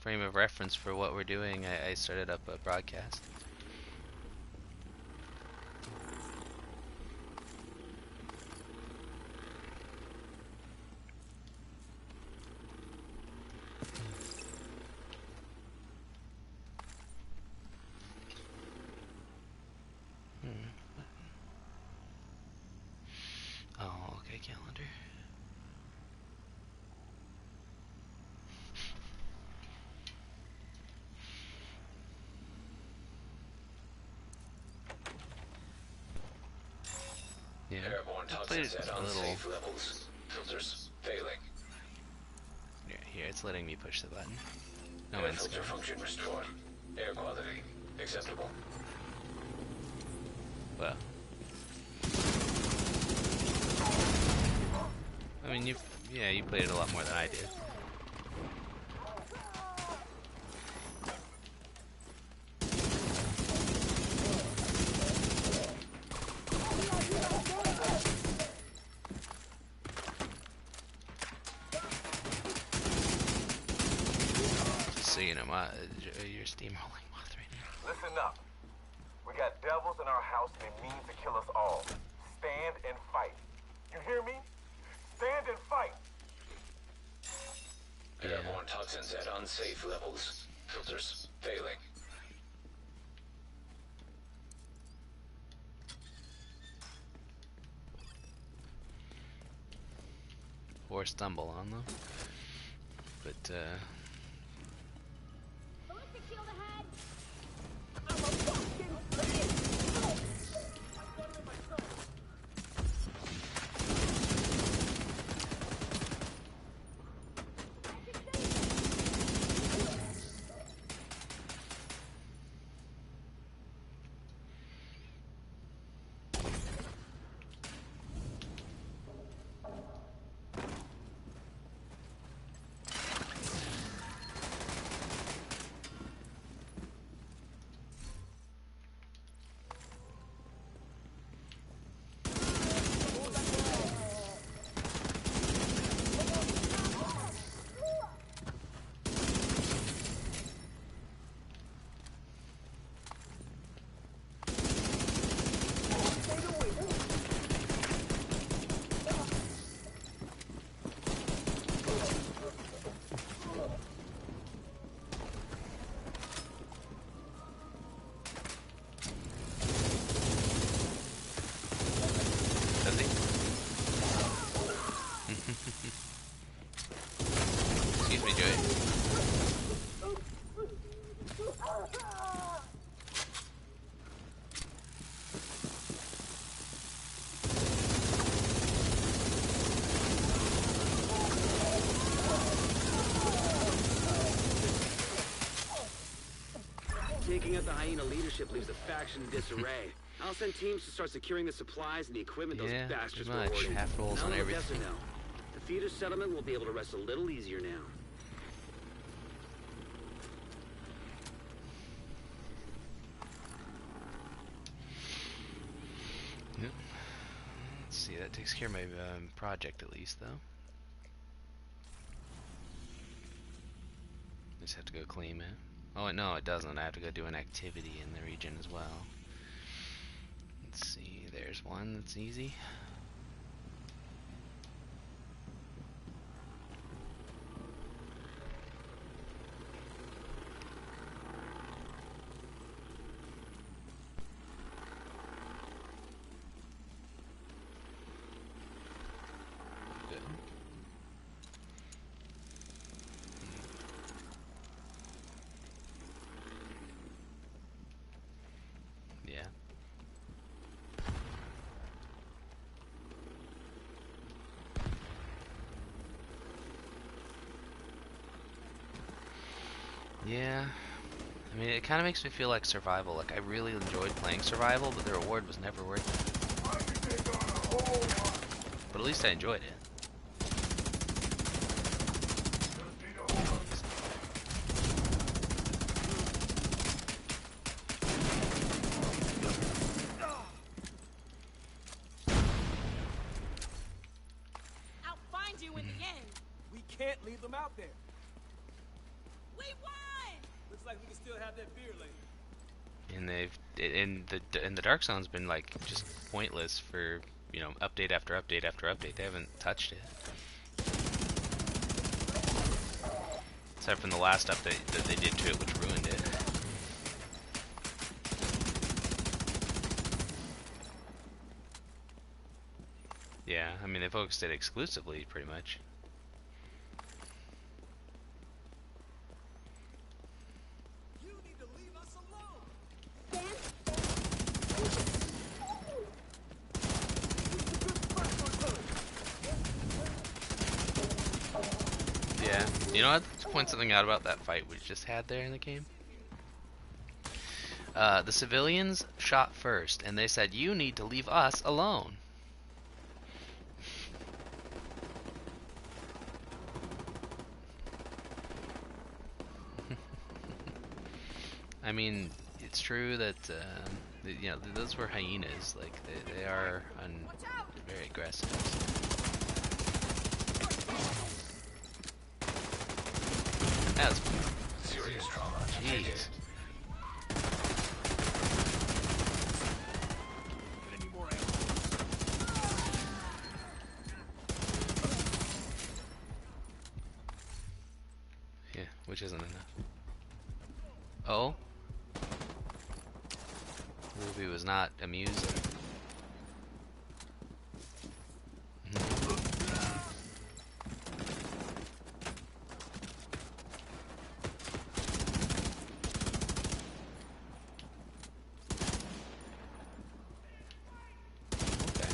frame of reference for what we're doing, I started up a broadcast. Oh, okay, calendar. Yeah, Airborne I played toxins it at a little. unsafe levels. Filters failing. Here, it's letting me push the button. No, Air filter function restored. Air quality acceptable. Well, I mean, you played it a lot more than I did. So you know, you're steamrolling moth right now. Listen up. We got devils in our house and they mean to kill us all. Stand and fight. You hear me? Stand and fight. Airborne toxins at unsafe levels. Filters failing. Or stumble on them. But excuse me, Joey. Taking out the hyena leadership leaves the faction in disarray. I'll send teams to start securing the supplies and the equipment those bastards were hoarding. Half rolls on everything. No. The feeder settlement will be able to rest a little easier now. Yep. Let's see, that takes care of my project at least, though. Just have to go claim it. Oh, no, it doesn't. I have to go do an activity in the region as well. Let's see, there's one that's easy. Good. Yeah. Yeah, I mean, it kind of makes me feel like survival. Like, I really enjoyed playing survival, but the reward was never worth it. But at least I enjoyed it. I'll find you in the end. We can't leave them out there. We won! and the Dark Zone's been like just pointless for, you know, update after update after update. They haven't touched it. Except from the last update that they did to it, which ruined it. Yeah, I mean, they focused it exclusively, pretty much. You need to leave us alone. Yeah, you know what? Let's point something out about that fight we just had there in the game. The civilians shot first, and they said, "You need to leave us alone." I mean, it's true that you know, those were hyenas. Like they are very aggressive. That's Serious trauma. jeez. Yeah, which isn't enough. Oh. Ruby was not amused. Okay.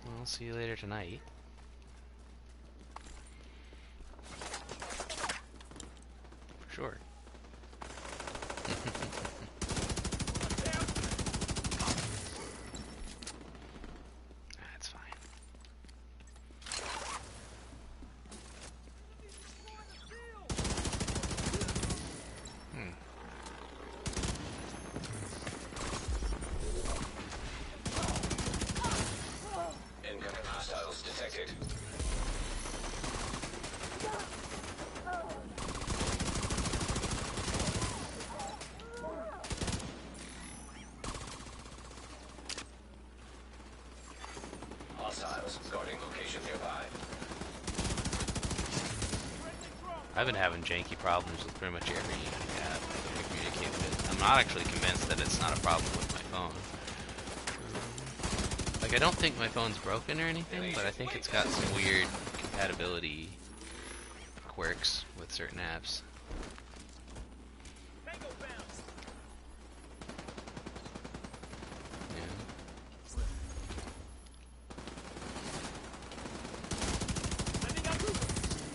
Well, I'll see you later tonight. For sure. That's fine. Incoming hostiles detected. Hostiles guarding location nearby. I've been having janky problems with pretty much every app I communicate with. I'm not actually convinced that it's not a problem with my phone. Like, I don't think my phone's broken or anything, but I think it's got some weird compatibility quirks with certain apps. Yeah.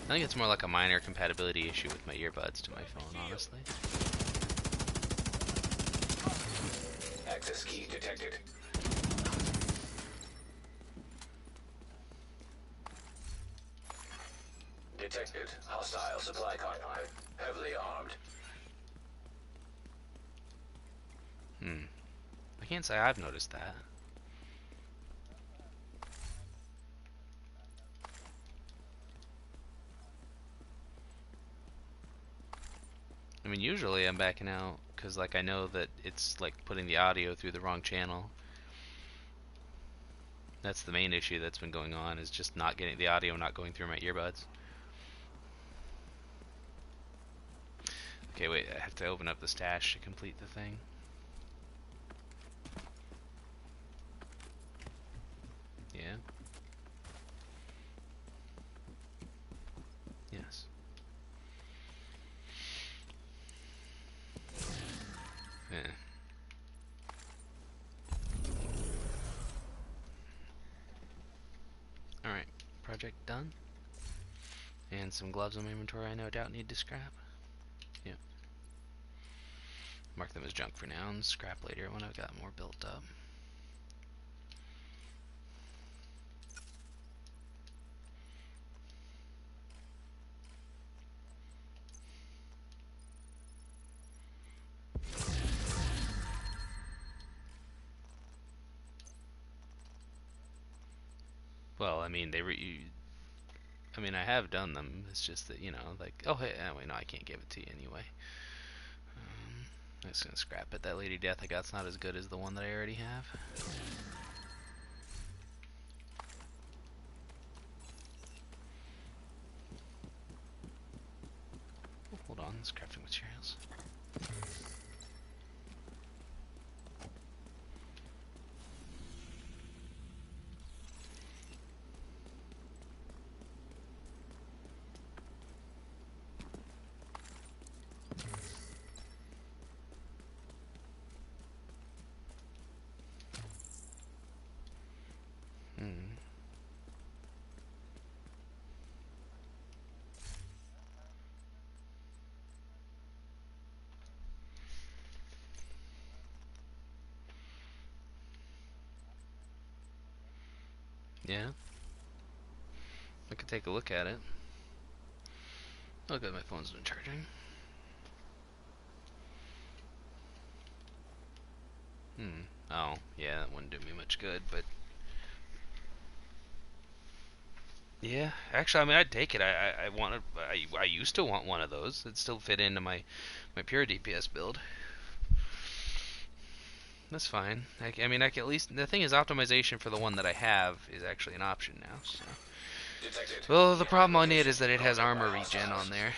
I think it's more like a minor compatibility issue with my earbuds to my phone, honestly. Access key detected. Detected. Hostile supply pipeline. Heavily armed. I can't say I've noticed that. I mean, usually I'm backing out because, like, I know that it's like putting the audio through the wrong channel. That's the main issue that's been going on, is just not getting the audio, not going through my earbuds. Okay, wait, I have to open up the stash to complete the thing. Yeah. Yes. Yeah. Alright, project done. And some gloves in my inventory I no doubt need to scrap. Yep. Mark them as junk for now and scrap later when I've got more built up. Well, I mean, I mean, I have done them. It's just that, you know, like, oh, hey, wait, no, I can't give it to you anyway. I'm just gonna scrap it. That Lady Death I got's not as good as the one that I already have. Oh, hold on, it's crafting materials. Yeah. I could take a look at it. Oh good, my phone's been charging. Oh, yeah, that wouldn't do me much good, but... Yeah, actually, I mean, I'd take it. I used to want one of those. It'd still fit into my pure DPS build. That's fine. I mean, I can at least... The thing is, optimization for the one that I have is actually an option now, so... Detected. Well, the problem on it is that it has armor regen on there.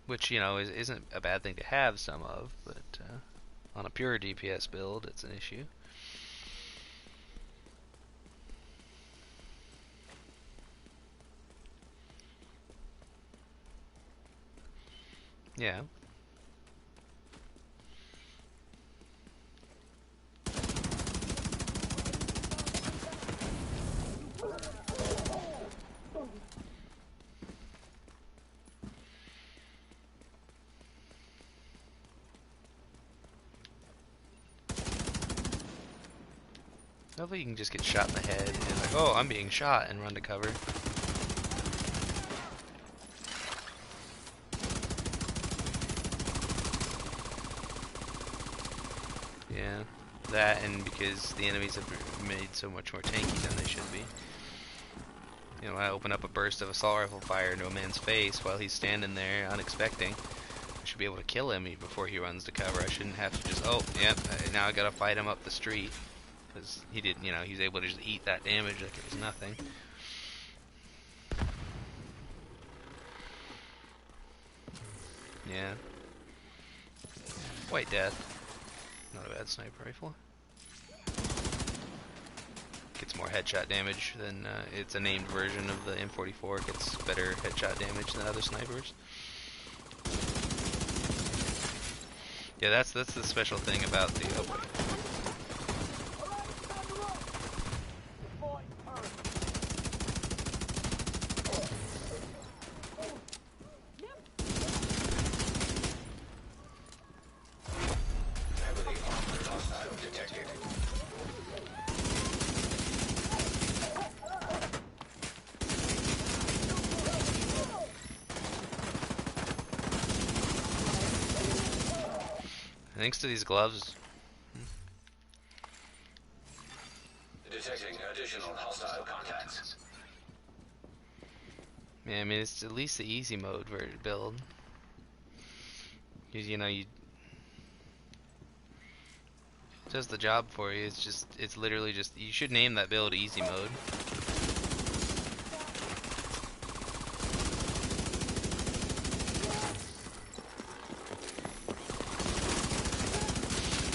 Which, you know, isn't a bad thing to have some of, but on a pure DPS build, it's an issue. Yeah. Hopefully you can just get shot in the head and like, oh, I'm being shot, and run to cover. Yeah, that, and because the enemies have made so much more tanky than they should be. You know, I open up a burst of assault rifle fire into a man's face while he's standing there unexpecting. I should be able to kill him before he runs to cover. I shouldn't have to just, oh, yep, now I gotta fight him up the street. Because he did, you know, he's able to just eat that damage like it was nothing. Yeah. White Death. Not a bad sniper rifle. Gets more headshot damage than, it's a named version of the M44. Gets better headshot damage than other snipers. Yeah, that's the special thing about the open. Thanks to these gloves. Detecting additional hostile contacts. Yeah, I mean, it's at least the easy mode build. You know, it does the job for you. It's literally just, you should name that build easy mode.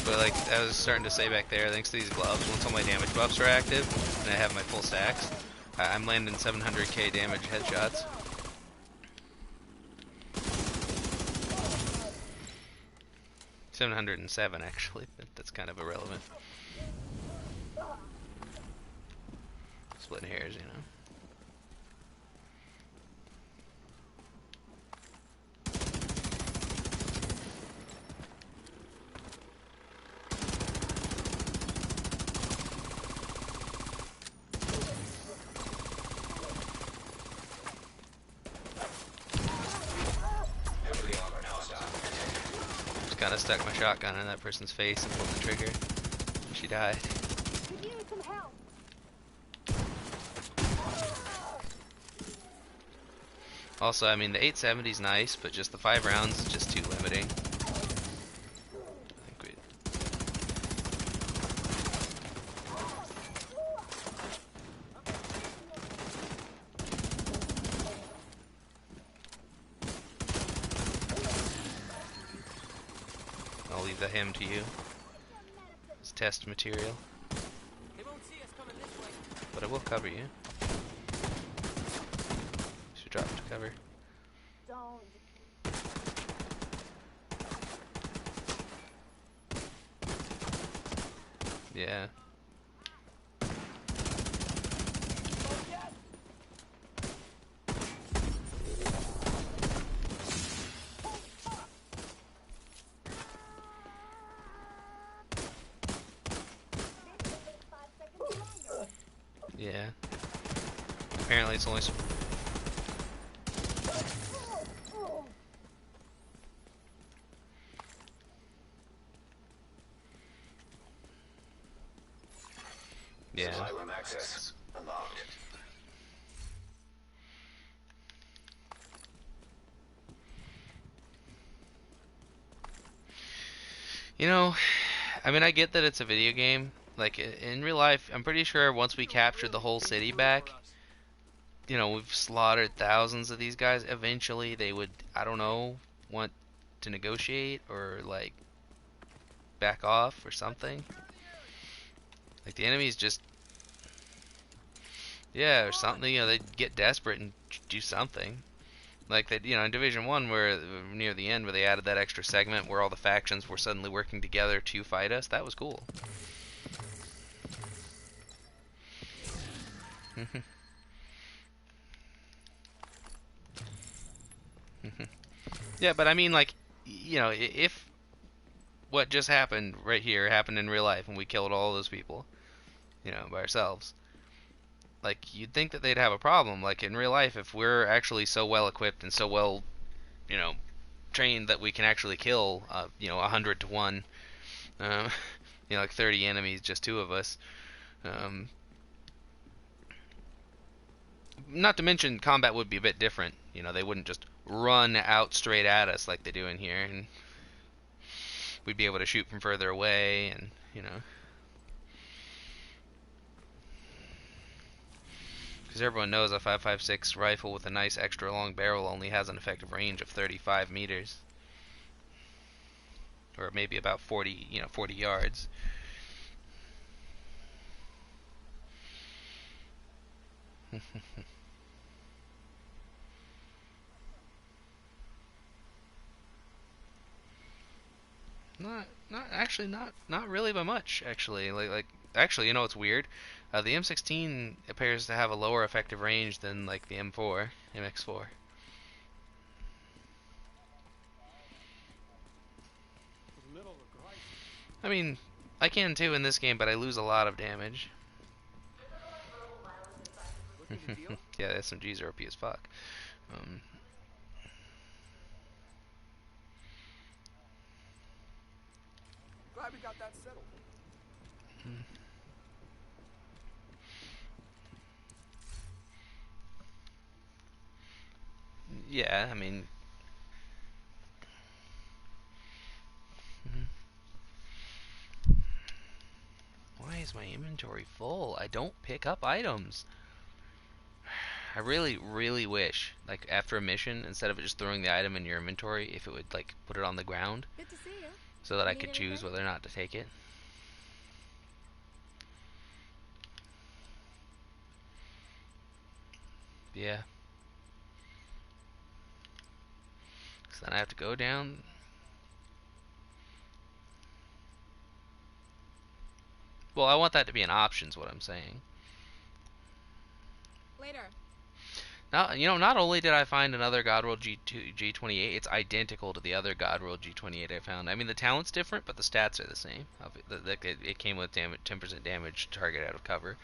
But like I was starting to say back there, thanks to these gloves, once all my damage buffs are active and I have my full stacks, I'm landing 700k damage headshots. $707 actually, but that's kind of irrelevant. Splitting hairs, you know. Just kinda stuck my shotgun in that person's face and pulled the trigger. She died. Also, I mean, the 870 is nice, but just the 5 rounds is just too limiting. I think we... I'll leave the him to you. It's test material. They won't see us coming this way. But I will cover you. Should drop to cover. Don't. Yeah. Yeah. Apparently it's only... Yeah. Supply room access unlocked. You know, I mean, I get that it's a video game. Like, in real life, I'm pretty sure once we captured the whole city back, you know, we've slaughtered thousands of these guys. Eventually, they would, I don't know, want to negotiate or, like, back off or something. Like, the enemies just... Yeah, or something, you know, they'd get desperate and do something. Like, they, you know, in Division 1, where near the end, where they added that extra segment where all the factions were suddenly working together to fight us, that was cool. Yeah, but I mean, like, you know, if what just happened right here happened in real life and we killed all those people, you know, by ourselves, like, you'd think that they'd have a problem. Like, in real life, if we're actually so well equipped and so well, you know, trained that we can actually kill, you know, 100 to 1, you know, like 30 enemies, just 2 of us. Not to mention, combat would be a bit different. You know, they wouldn't just run out straight at us like they do in here, and we'd be able to shoot from further away, and, you know. Because everyone knows a 5.56 rifle with a nice extra long barrel only has an effective range of 35 meters. Or maybe about 40, you know, 40 yards. Not really by much, actually. Actually, you know what's weird? The M16 appears to have a lower effective range than, like, the M4, MX4. I mean, I can too in this game, but I lose a lot of damage. Yeah, the SMGs are OP as fuck. Glad we got that settled. Yeah, I mean... Why is my inventory full? I don't pick up items. I really, really wish, like, after a mission, instead of just throwing the item in your inventory, if it would, like, put it on the ground, Good to see you. so that I Need could choose anything? whether or not to take it. Yeah. So then I have to go down. Well, I want that to be an option, is what I'm saying. Later. Now, you know, not only did I find another Godworld G28, it's identical to the other Godworld G28 I found. I mean, the talent's different, but the stats are the same. It came with 10% damage target out of cover.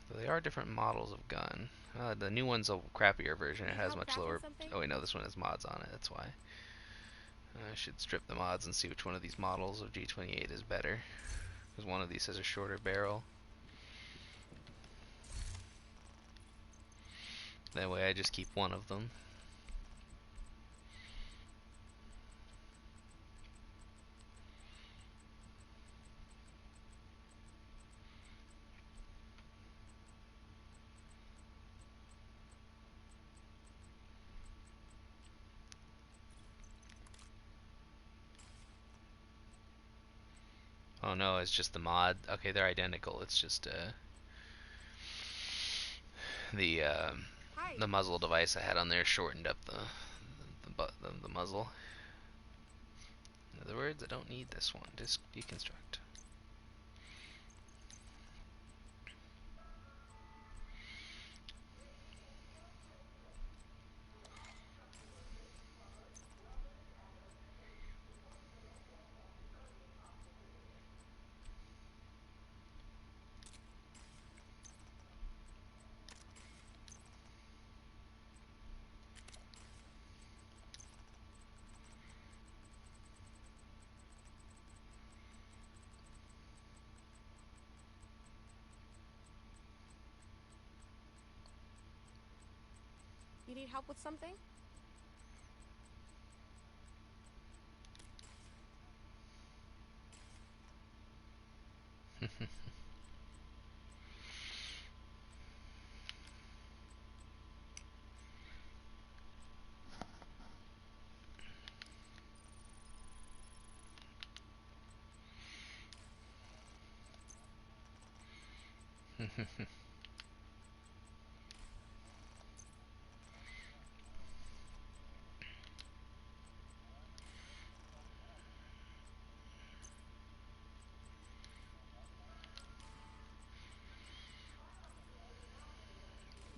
So they are different models of gun. The new one's a crappier version. It Need has help much crafting lower... something? Oh wait, no, this one has mods on it, that's why. I should strip the mods and see which one of these models of G28 is better. Because one of these has a shorter barrel. That way I just keep one of them. Oh no, it's just the mod. Okay, they're identical. It's just the Hi. the muzzle device I had on there shortened up the muzzle. In other words, I don't need this one. Just deconstruct. You need help with something?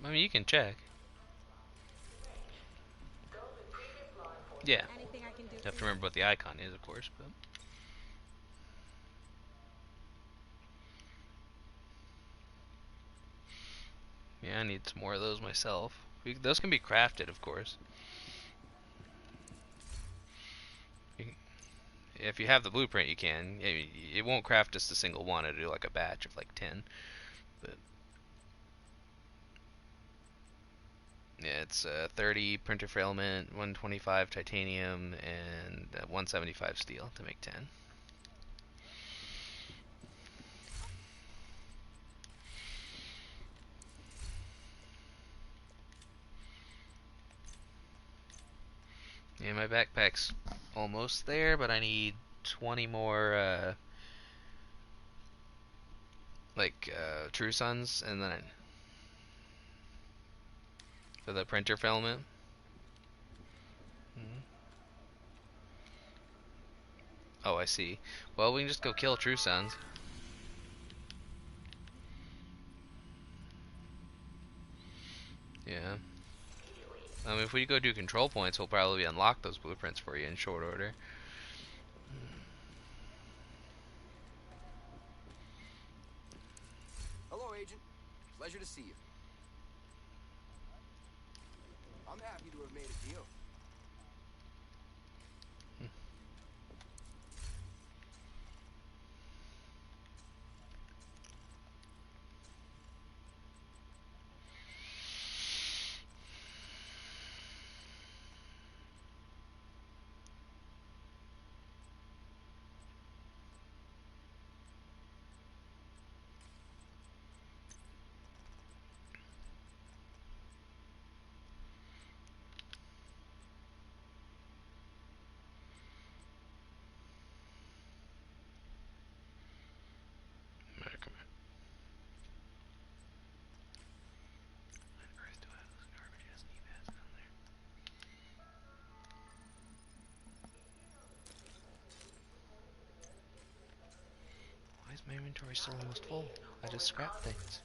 I mean, you can check. Yeah. Anything I can do You for have to you? remember what the icon is, of course, but yeah, I need some more of those myself. Those can be crafted, of course. If you have the blueprint, you can. It won't craft just a single one. It'll do like a batch of like 10. But yeah, it's 30 printer filament, 125 titanium, and 175 steel to make 10. Yeah, my backpack's almost there, but I need 20 more True Suns, and then for the printer filament. Hmm. Oh, I see. Well, we can just go kill True Suns. Yeah. If we go do control points, we'll probably unlock those blueprints for you in short order. Hello, Agent. Pleasure to see you. I'm happy to have made a deal. Alright, come on. On earth do I have those garbage ass knee pads down there? Why is my inventory still almost full? I just scrapped things.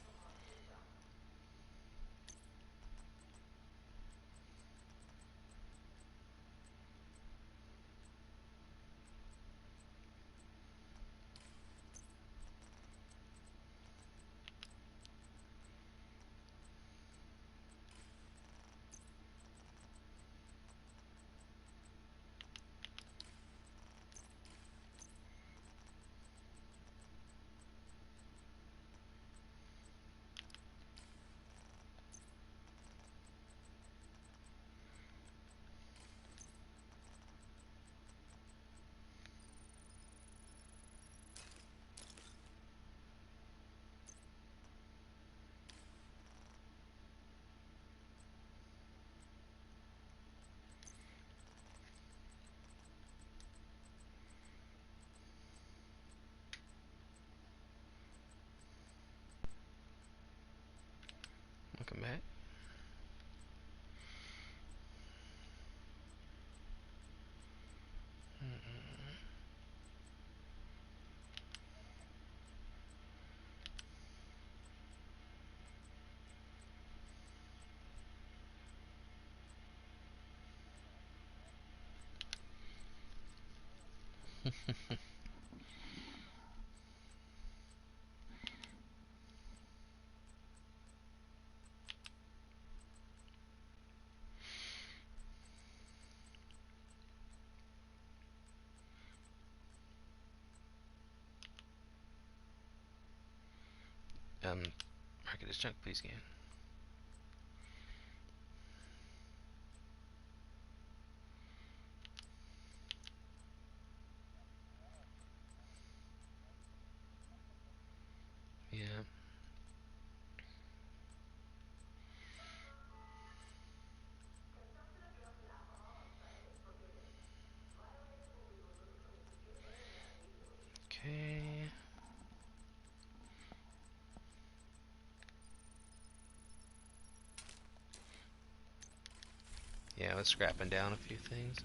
Mark it as junk, please, game. Yeah. Okay. Yeah, I was scrapping down a few things.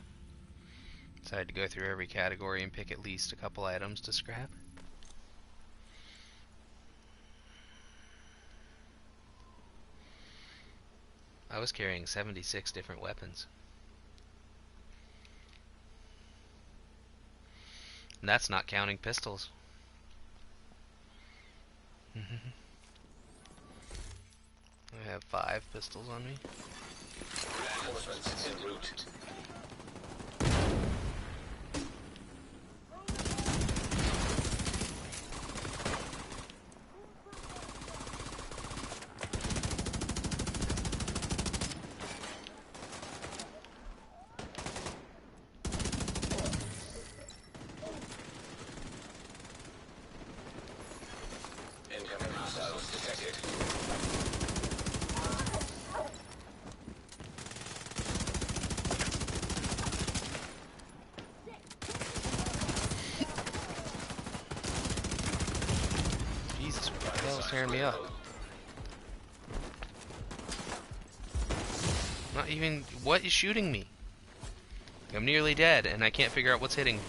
So I had to go through every category and pick at least a couple items to scrap. I was carrying 76 different weapons. And that's not counting pistols. I have 5 pistols on me. Reinforcements en route. Incoming hostiles detected. Jesus, what the hell is tearing me up? Not even... What is shooting me? I'm nearly dead, and I can't figure out what's hitting.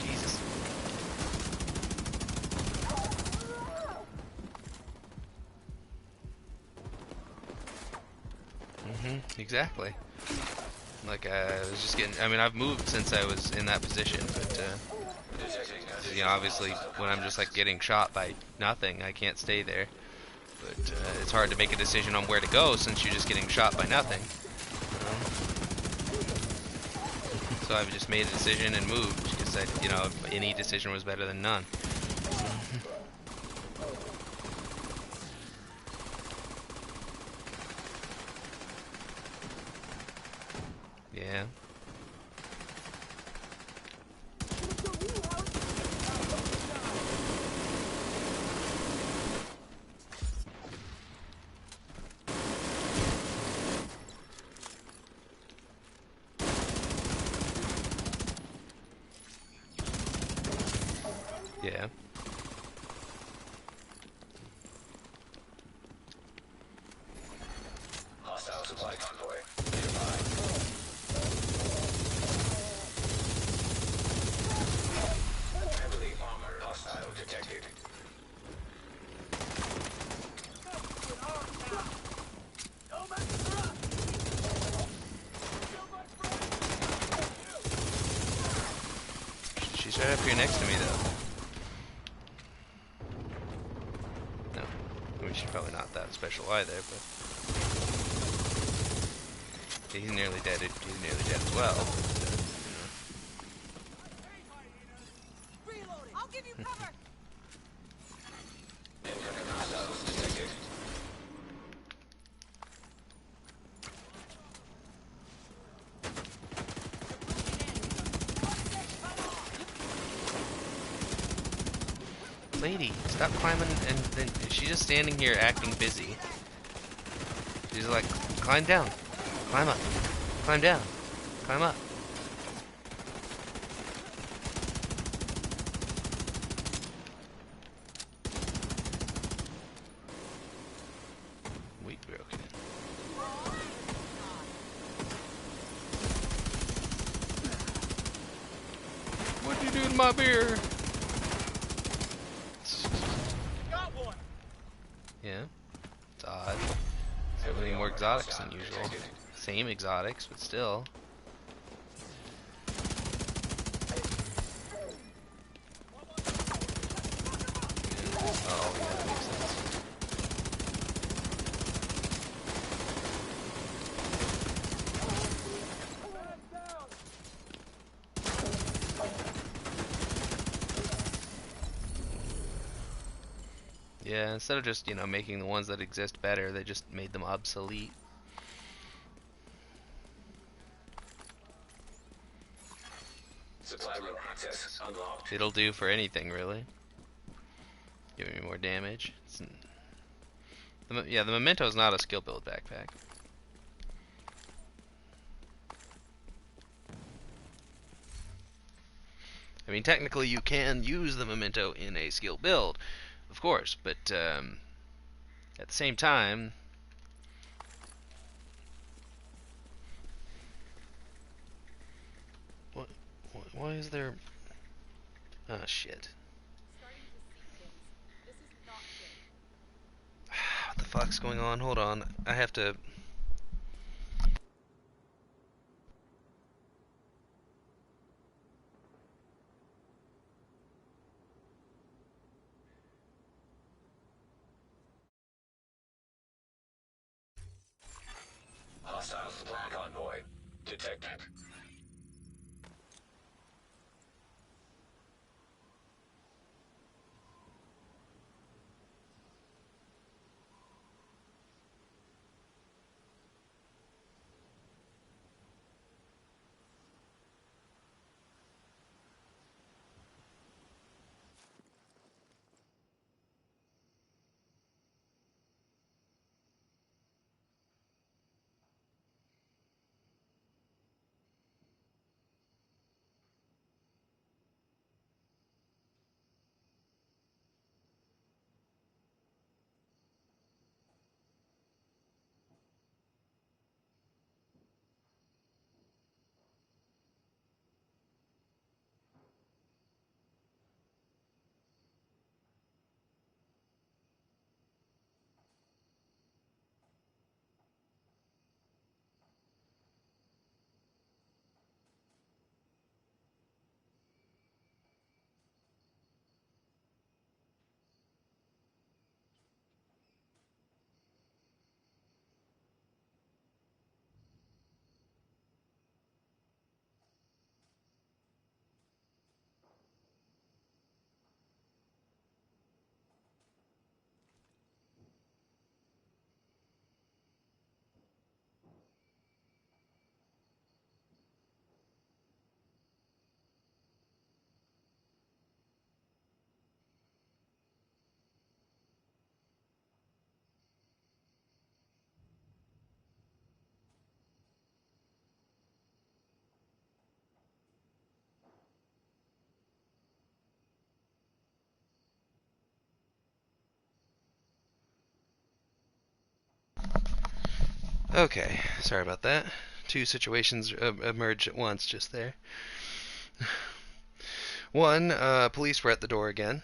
Jesus. Exactly. Like, I was just getting... I mean, I've moved since I was in that position, but, you know, obviously, when I'm just, like, getting shot by nothing, I can't stay there. But, it's hard to make a decision on where to go since you're just getting shot by nothing. So I've just made a decision and moved, because, you know, any decision was better than none. Yeah. Yeah. Hostile supply convoy nearby. Heavily armored hostile detected. She's right up here next to me, though. No. I mean, she's probably not that special either, but... He's nearly dead. He's nearly dead as well. I'll give you cover. Incoming hostiles detected. Lady, stop climbing, and then she's just standing here acting busy. She's like, climb down, climb up, climb down, climb up. We broke it. What'd you do to my beer? Yeah, it's odd. So many more exotics than usual. Same exotics, but still. Yeah, instead of just, making the ones that exist better, they just made them obsolete. Supply room access unlocked. It'll do for anything, really. Give me more damage. Yeah, the Memento's not a skill build backpack. I mean, technically you can use the Memento in a skill build, of course, but at the same time, what? Why is there? Oh shit! Starting to see things. This is not good. What the fuck's going on? Hold on, I have to. Hostile supply convoy detected. Okay, sorry about that. Two situations emerged at once just there. One, police were at the door again.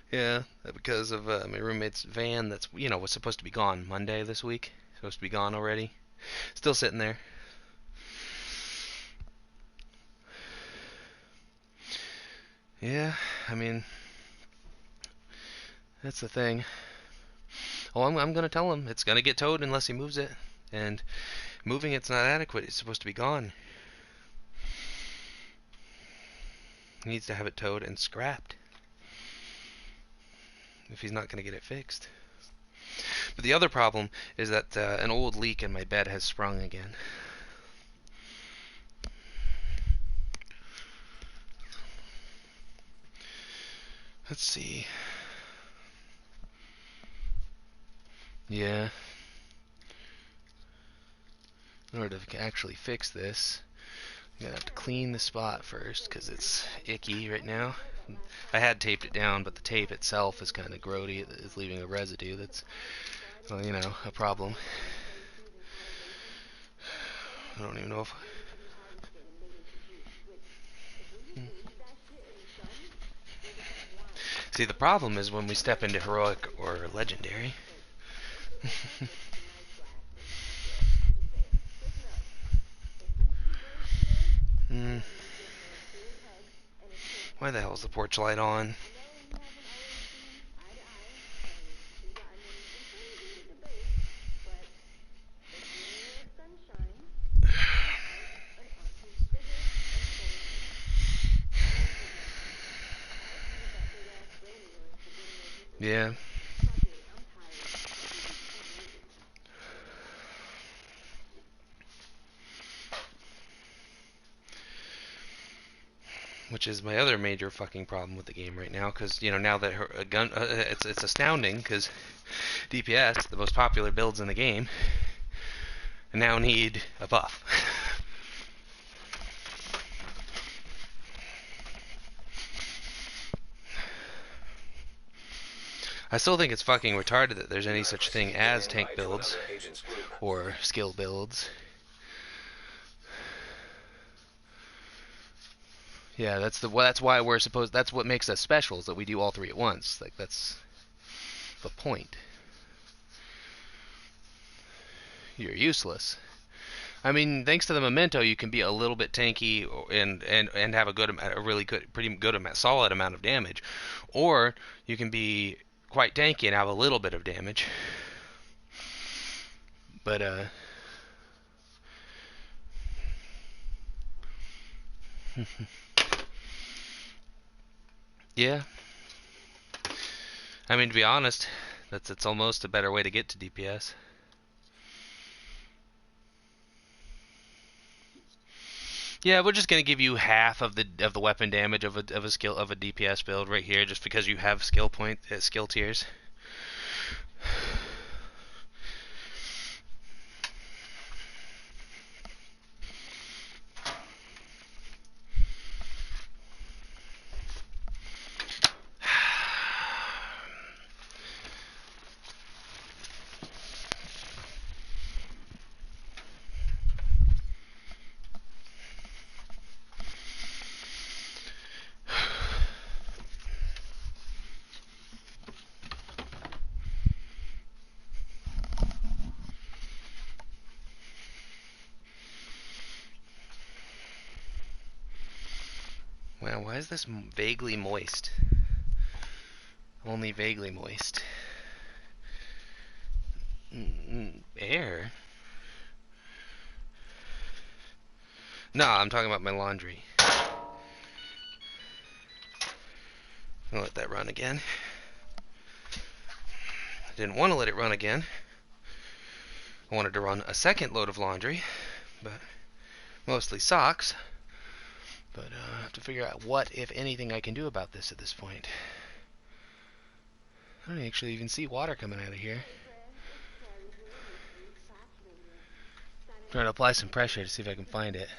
Yeah, because of my roommate's van that's, was supposed to be gone Monday this week. Supposed to be gone already. Still sitting there. Yeah, I mean, that's the thing. Oh, I'm gonna tell him it's gonna get towed unless he moves it. And moving it's not adequate. It's supposed to be gone. He needs to have it towed and scrapped if he's not gonna get it fixed. But the other problem is that an old leak in my bed has sprung again. Let's see. Yeah. In order to actually fix this, I'm gonna have to clean the spot first because it's icky right now. I had taped it down, but the tape itself is kind of grody. It's leaving a residue that's, well, a problem. I don't even know if... See, the problem is when we step into heroic or legendary. Why the hell is the porch light on? Yeah. Which is my other major fucking problem with the game right now, because now that a gun, it's astounding because DPS, the most popular builds in the game, now need a buff. I still think it's fucking retarded that there's any You have such thing received an as tank invite to builds another agent's group. or skill builds. Yeah, that's why we're supposed. That's what makes us special, is that we do all three at once. Like, that's the point. You're useless. I mean, thanks to the memento, you can be a little bit tanky and have a really good, pretty good amount, solid amount of damage, or you can be quite tanky and have a little bit of damage. But yeah. I mean, to be honest, it's almost a better way to get to DPS. Yeah, we're just gonna give you half of the weapon damage of a DPS build right here, just because you have skill tiers. Wow, why is this vaguely moist? Only vaguely moist. Air? No, I'm talking about my laundry. I'll let that run again. I didn't want to let it run again. I wanted to run a second load of laundry, but mostly socks. But I have to figure out what, if anything, I can do about this at this point. I don't actually even see water coming out of here. I'm trying to apply some pressure to see if I can find it.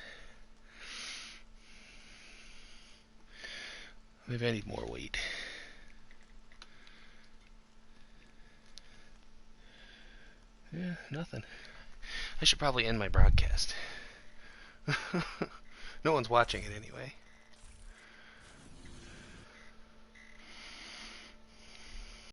Maybe I need more weight. Yeah, nothing. I should probably end my broadcast. No one's watching it anyway.